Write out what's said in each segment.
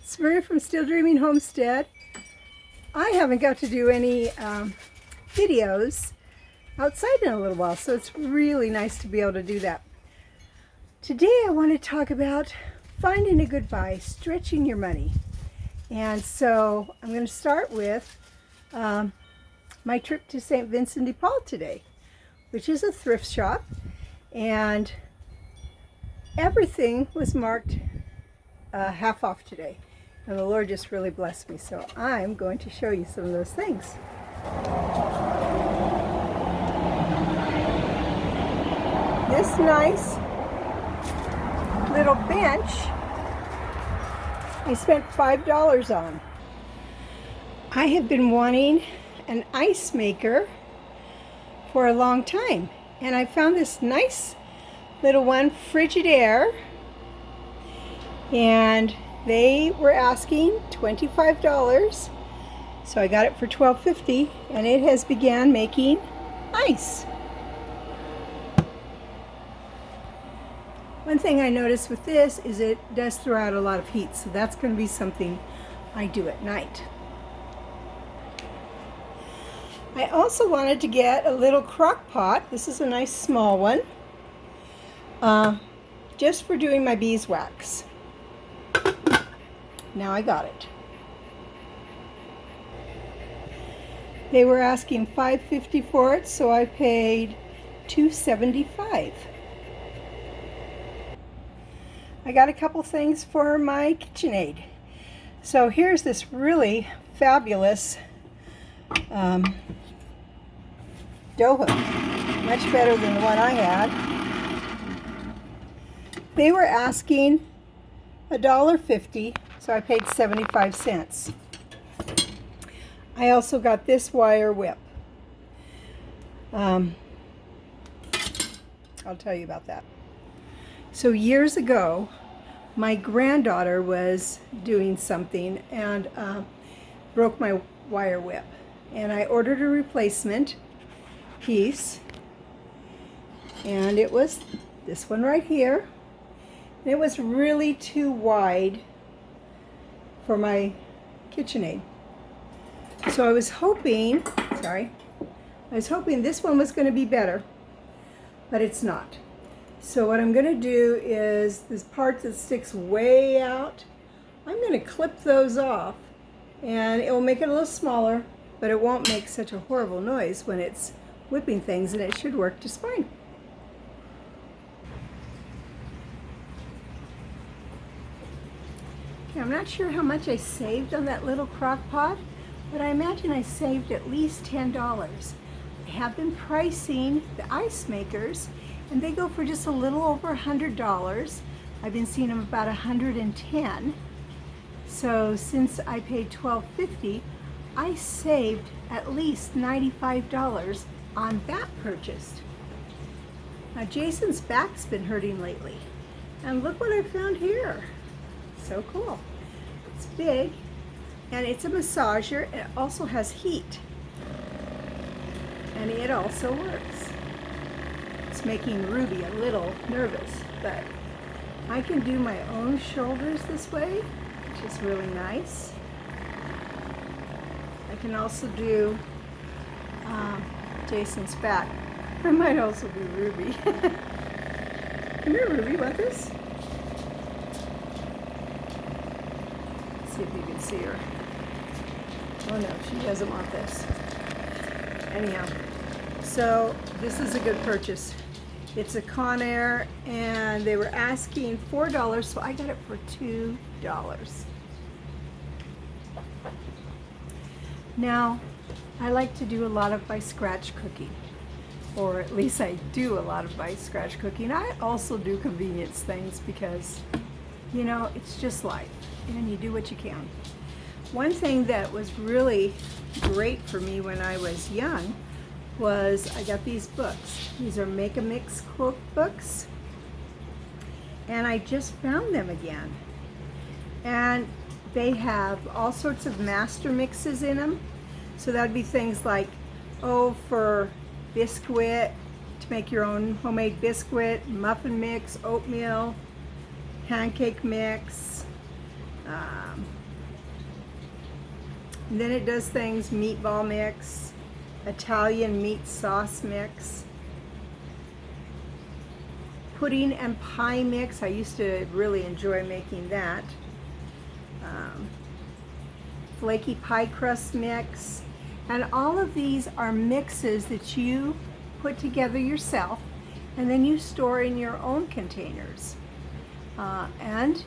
It's Maria from Still Dreaming Homestead. I haven't got to do any videos outside in a little while, so it's really nice to be able to do that. Today I want to talk about finding a good buy, stretching your money. And so I'm going to start with my trip to St. Vincent de Paul today, which is a thrift shop, and everything was marked half off today. And the Lord just really blessed me, so I'm going to show you some of those things. This nice little bench I spent $5 on. I have been wanting an ice maker for a long time, and I found this nice little one, Frigidaire, and they were asking $25, so I got it for $12.50, and it has began making ice. One thing I noticed with this is it does throw out a lot of heat, so that's going to be something I do at night. I also wanted to get a little crock pot. This is a nice small one, just for doing my beeswax. Now I got it. They were asking $5.50 for it, so I paid $2.75. I got a couple things for my KitchenAid. So here's this really fabulous dough hook, much better than the one I had. They were asking $1.50, so I paid 75 cents. I also got this wire whip. I'll tell you about that. So years ago, my granddaughter was doing something and broke my wire whip. And I ordered a replacement piece, and it was this one right here. And it was really too wide for my KitchenAid. So I was hoping, this one was going to be better, but it's not. So what I'm going to do is this part that sticks way out, I'm going to clip those off, and it will make it a little smaller, but it won't make such a horrible noise when it's whipping things, and it should work just fine. Okay, I'm not sure how much I saved on that little crock pot, but I imagine I saved at least $10. I have been pricing the ice makers, and they go for just a little over $100. I've been seeing them about $110. So since I paid $12.50, I saved at least $95 on that purchase. Now Jason's back's been hurting lately, and look what I found here. So cool. It's big, and it's a massager. It also has heat, and it also works. It's making Ruby a little nervous, but I can do my own shoulders this way, which is really nice. I can also do Jason's back. I might also do Ruby. Come here, Ruby, want this? See if you can see her. Oh no, she doesn't want this. Anyhow, so this is a good purchase. It's a Conair, and they were asking $4, so I got it for $2. Now, I like to do a lot of my scratch cooking, or at least I do a lot of my scratch cooking. I also do convenience things because, you know, it's just life, and you do what you can. One thing that was really great for me when I was young was I got these books. These are Make a Mix cookbooks, and I just found them again. And they have all sorts of master mixes in them. So that'd be things like, for biscuit, to make your own homemade biscuit, muffin mix, oatmeal, pancake mix, Um, and then it does things, meatball mix, Italian meat sauce mix, pudding and pie mix. I used to really enjoy making that. Flaky pie crust mix. And all of these are mixes that you put together yourself and then you store in your own containers. And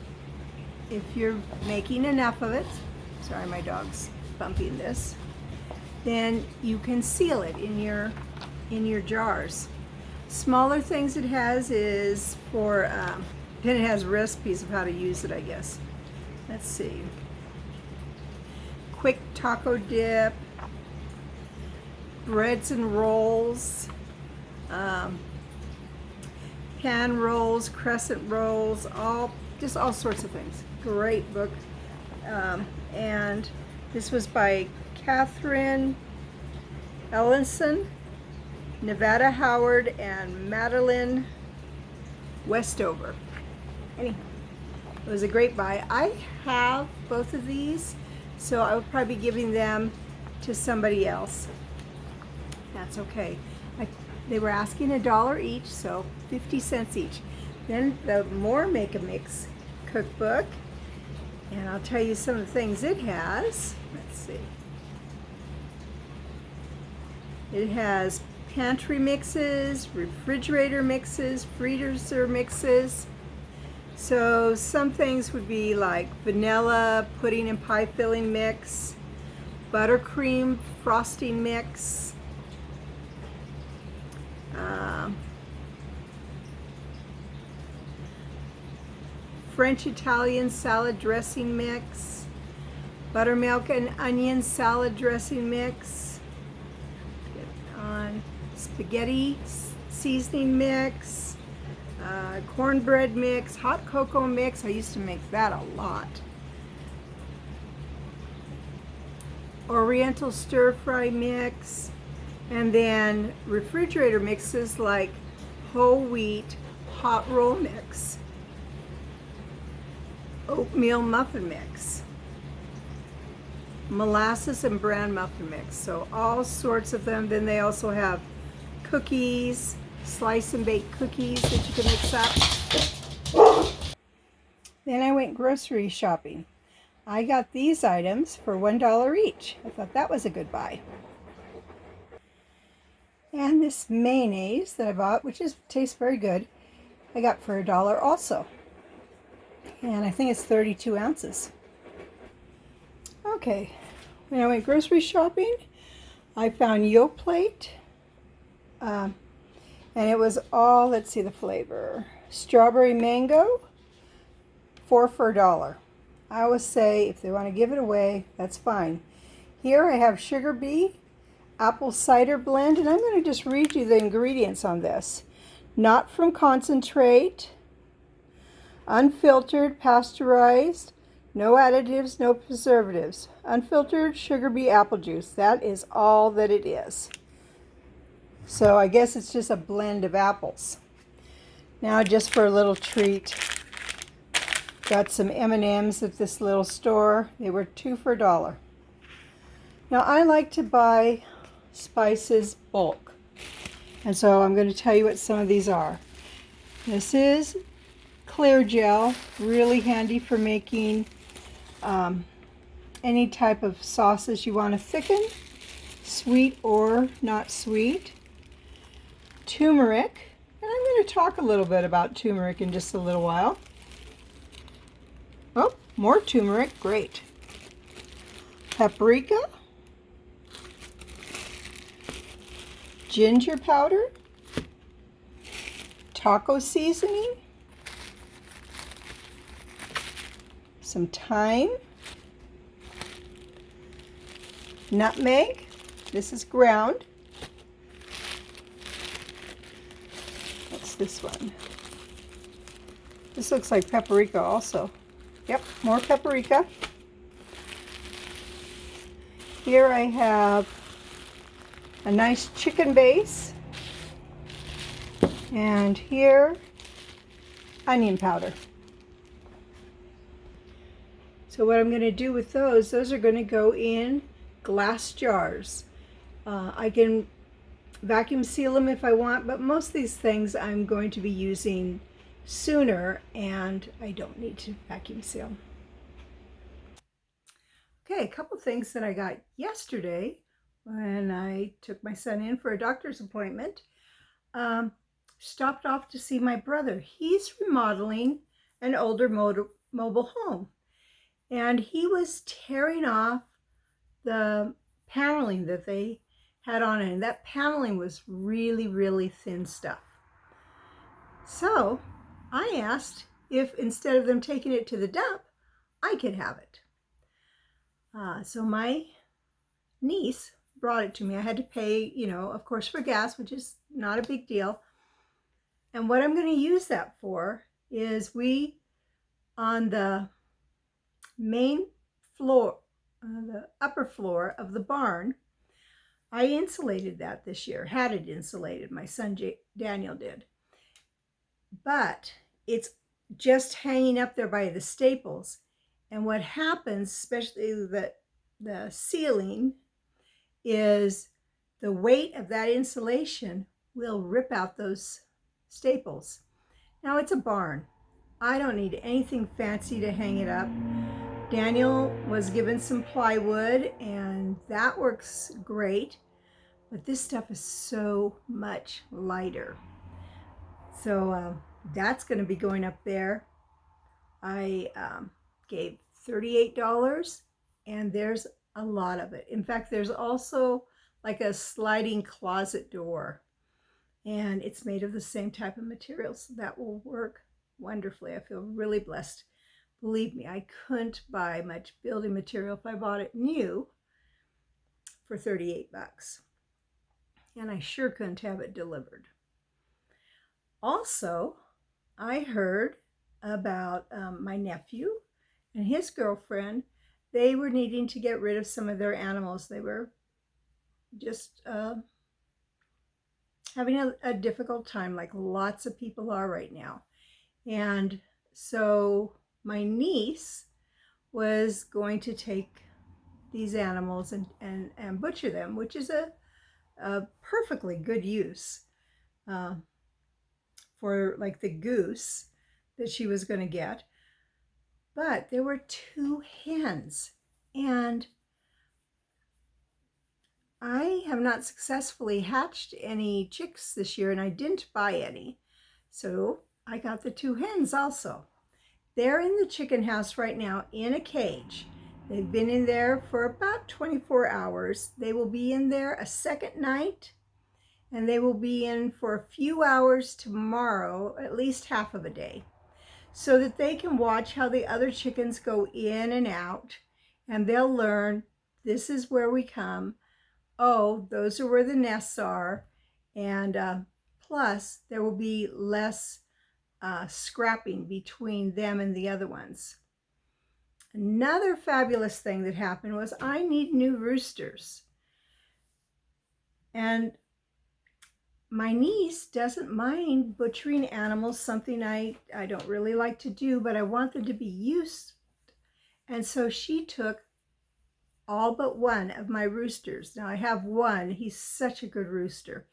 if you're making enough of it, sorry my dog's bumping this, then you can seal it in your jars. Smaller things it has is for, then it has recipes of how to use it, I guess. Let's see. Quick taco dip, breads and rolls, pan rolls, crescent rolls, just all sorts of things. Great book. And this was by Catherine Ellenson, Nevada Howard, and Madeline Westover. Anyhow, it was a great buy. I have both of these, so I would probably be giving them to somebody else. That's okay. They were asking $1 each, so 50 cents each. Then the More Make a Mix cookbook, and I'll tell you some of the things it has. Let's see. It has pantry mixes, refrigerator mixes, freezer mixes. So some things would be like vanilla pudding and pie filling mix, buttercream frosting mix, French Italian salad dressing mix, buttermilk and onion salad dressing mix, spaghetti seasoning mix, cornbread mix, hot cocoa mix. I used to make that a lot. Oriental stir fry mix, and then refrigerator mixes like whole wheat hot roll mix, oatmeal muffin mix, molasses and bran muffin mix. So all sorts of them. Then they also have cookies, slice and bake cookies that you can mix up. Then I went grocery shopping. I got these items for $1 each. I thought that was a good buy. And this mayonnaise that I bought, which tastes very good, I got for $1 also. And I think it's 32 ounces. Okay, when I went grocery shopping, I found Yoplait. And it was all, let's see the flavor. Strawberry mango, 4 for $1. I always say if they want to give it away, that's fine. Here I have sugar bee, apple cider blend, and I'm going to just read you the ingredients on this. Not from concentrate, unfiltered, pasteurized, no additives, no preservatives. Unfiltered sugar bee apple juice. That is all that it is. So I guess it's just a blend of apples. Now just for a little treat, got some M&Ms at this little store. They were 2 for $1. Now I like to buy spices bulk. And so I'm going to tell you what some of these are. This is clear gel, really handy for making any type of sauces you want to thicken, sweet or not sweet. Turmeric, and I'm going to talk a little bit about turmeric in just a little while. Oh, more turmeric, great. Paprika, ginger powder, taco seasoning, some thyme, nutmeg, this is ground. What's this one? This looks like paprika also. Yep, more paprika. Here I have a nice chicken base, and here onion powder. So what I'm going to do with those are going to go in glass jars. I can vacuum seal them if I want, but most of these things I'm going to be using sooner and I don't need to vacuum seal. Okay, a couple things that I got yesterday when I took my son in for a doctor's appointment. Stopped off to see my brother. He's remodeling an older mobile home, and he was tearing off the paneling that they had on it, and that paneling was really, really thin stuff. So I asked if instead of them taking it to the dump, I could have it. So my niece brought it to me. I had to pay, of course, for gas, which is not a big deal. And what I'm going to use that for is on the main floor, the upper floor of the barn, I insulated that this year, had it insulated. My son Daniel did. But it's just hanging up there by the staples. And what happens, especially the ceiling, is the weight of that insulation will rip out those staples. Now it's a barn. I don't need anything fancy to hang it up. Daniel was given some plywood and that works great, but this stuff is so much lighter. So that's going to be going up there. I gave $38 and there's a lot of it. In fact, there's also like a sliding closet door and it's made of the same type of material, so that will work wonderfully. I feel really blessed. Believe me, I couldn't buy much building material if I bought it new for 38 bucks. And I sure couldn't have it delivered. Also, I heard about my nephew and his girlfriend. They were needing to get rid of some of their animals. They were just having a difficult time, like lots of people are right now. And so my niece was going to take these animals and butcher them, which is a perfectly good use for like the goose that she was going to get. But there were 2 hens, and I have not successfully hatched any chicks this year, and I didn't buy any. So I got the 2 hens also. They're in the chicken house right now in a cage. They've been in there for about 24 hours. They will be in there a second night, and they will be in for a few hours tomorrow, at least half of a day, so that they can watch how the other chickens go in and out, and they'll learn this is where we come. Oh, those are where the nests are, and plus there will be less scrapping between them and the other ones. Another fabulous thing that happened was I need new roosters. And my niece doesn't mind butchering animals, something I don't really like to do, but I want them to be used. And so she took all but one of my roosters. Now I have one. He's such a good rooster.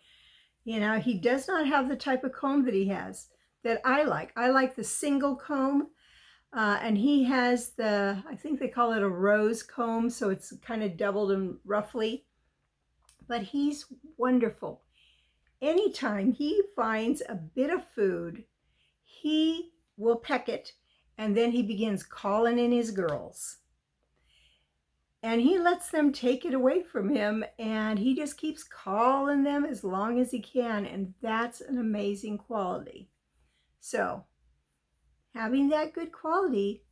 He does not have the type of comb that he has that I like. I like the single comb. And he has I think they call it a rose comb, so it's kind of doubled and roughly. But he's wonderful. Anytime he finds a bit of food, he will peck it, and then he begins calling in his girls. And he lets them take it away from him, and he just keeps calling them as long as he can, and that's an amazing quality. So having that good quality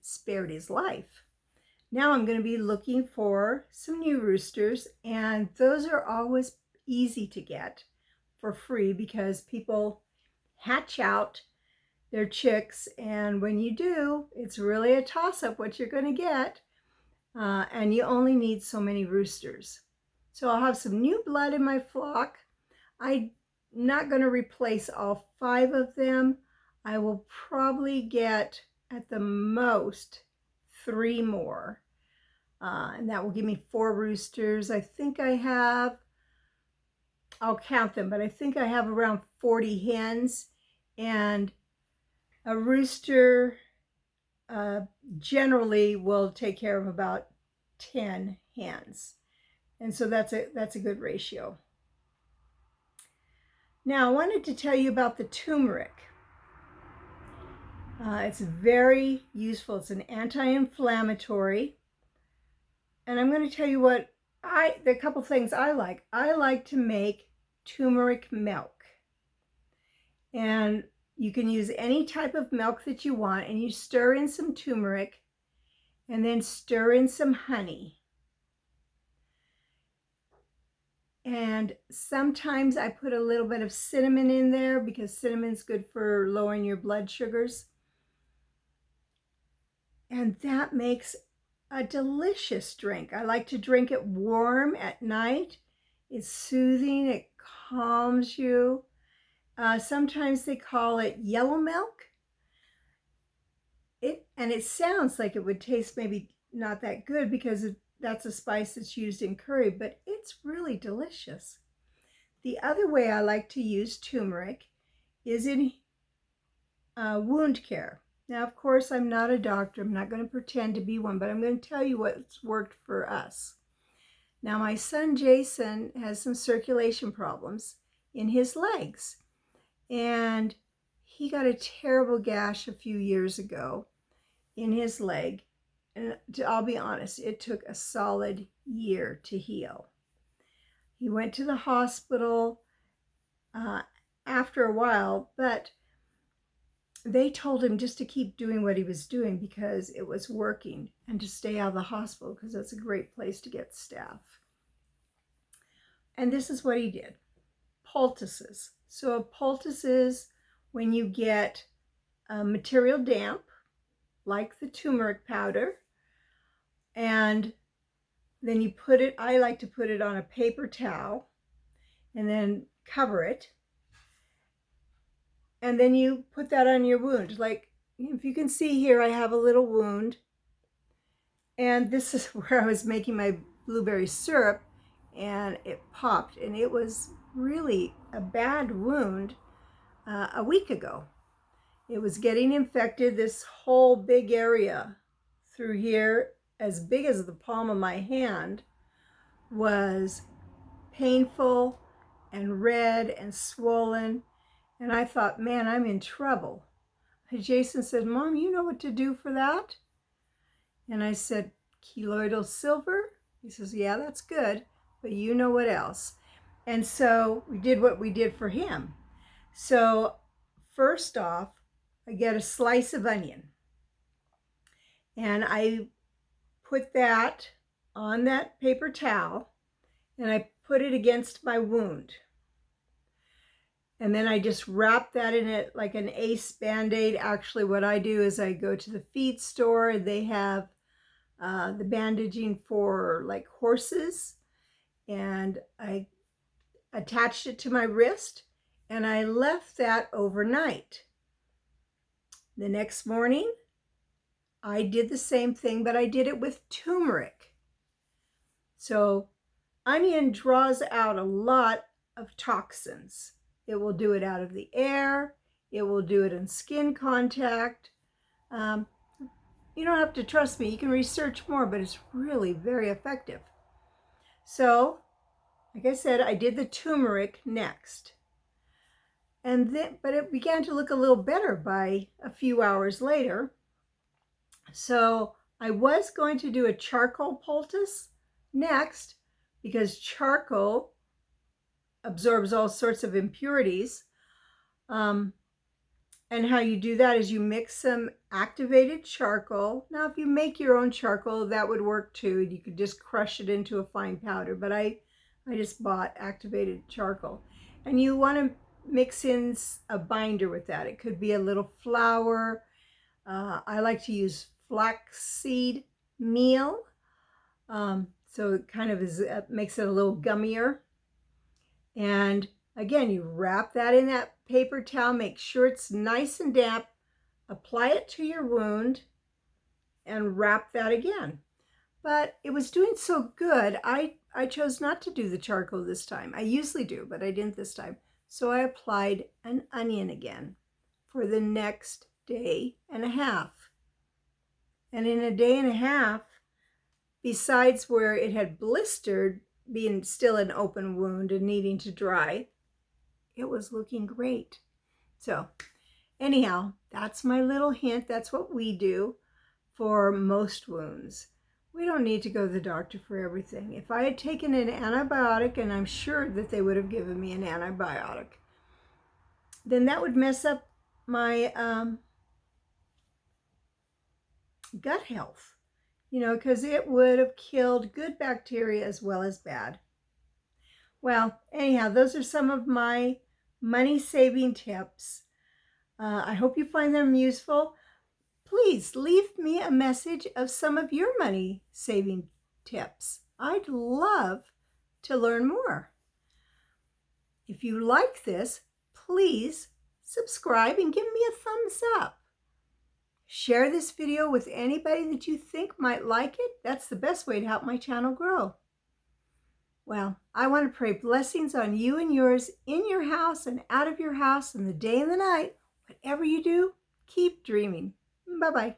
spared his life. Now I'm going to be looking for some new roosters, and those are always easy to get for free because people hatch out their chicks, and when you do, it's really a toss-up what you're going to get, and you only need so many roosters. So I'll have some new blood in my flock. I'm not going to replace all 5 of them. I will probably get at the most 3 more. And that will give me 4 roosters. I think I have, I'll count them, but I think I have around 40 hens. And a rooster generally will take care of about 10 hens. And so that's a good ratio. Now I wanted to tell you about the turmeric. It's very useful. It's an anti-inflammatory. And I'm going to tell you what there are a couple things I like. I like to make turmeric milk. And you can use any type of milk that you want, and you stir in some turmeric and then stir in some honey. And sometimes I put a little bit of cinnamon in there because cinnamon's good for lowering your blood sugars. And that makes a delicious drink. I like to drink it warm at night. It's soothing, it calms you. Sometimes they call it yellow milk. And it sounds like it would taste maybe not that good because that's a spice that's used in curry, but it's really delicious. The other way I like to use turmeric is in wound care. Now, of course, I'm not a doctor. I'm not going to pretend to be one, but I'm going to tell you what's worked for us. Now, my son Jason has some circulation problems in his legs, and he got a terrible gash a few years ago in his leg. And I'll be honest, it took a solid year to heal. He went to the hospital after a while, but they told him just to keep doing what he was doing because it was working, and to stay out of the hospital because that's a great place to get staph. And this is what he did. Poultices. So a poultice is when you get material damp, like the turmeric powder, and then you put it, I like to put it on a paper towel and then cover it. And then you put that on your wound. Like, if you can see here, I have a little wound. And this is where I was making my blueberry syrup, and it popped. And it was really a bad wound a week ago. It was getting infected. This whole big area through here, as big as the palm of my hand, was painful and red and swollen. And I thought, man, I'm in trouble. And Jason said, Mom, you know what to do for that? And I said, colloidal silver? He says, yeah, that's good, but you know what else? And so we did what we did for him. So first off, I get a slice of onion, and I put that on that paper towel, and I put it against my wound. And then I just wrap that in it like an Ace Band-Aid. Actually, what I do is I go to the feed store. They have the bandaging for like horses, and I attached it to my wrist, and I left that overnight. The next morning, I did the same thing, but I did it with turmeric. So onion draws out a lot of toxins. It will do it out of the air. It will do it in skin contact. You don't have to trust me. You can research more, but it's really very effective. So, like I said, I did the turmeric next. But it began to look a little better by a few hours later. So I was going to do a charcoal poultice next, because charcoal absorbs all sorts of impurities. And how you do that is you mix some activated charcoal. Now, if you make your own charcoal, that would work too. You could just crush it into a fine powder, but I just bought activated charcoal. And you want to mix in a binder with that. It could be a little flour. I like to use flaxseed meal. So it kind of makes it a little gummier. And again, you wrap that in that paper towel, make sure it's nice and damp, apply it to your wound, and wrap that again. But it was doing so good, I chose not to do the charcoal this time. I usually do, but I didn't this time. So I applied an onion again for the next day and a half. And in a day and a half, besides where it had blistered, being still an open wound and needing to dry, it was looking great. So anyhow, that's my little hint. That's what we do for most wounds. We don't need to go to the doctor for everything. If I had taken an antibiotic, and I'm sure that they would have given me an antibiotic, then that would mess up my gut health, because it would have killed good bacteria as well as bad. Well, anyhow, those are some of my money-saving tips. I hope you find them useful. Please leave me a message of some of your money-saving tips. I'd love to learn more. If you like this, please subscribe and give me a thumbs up. Share this video with anybody that you think might like it. That's the best way to help my channel grow. Well, I want to pray blessings on you and yours in your house and out of your house and the day and the night. Whatever you do, keep dreaming. Bye-bye.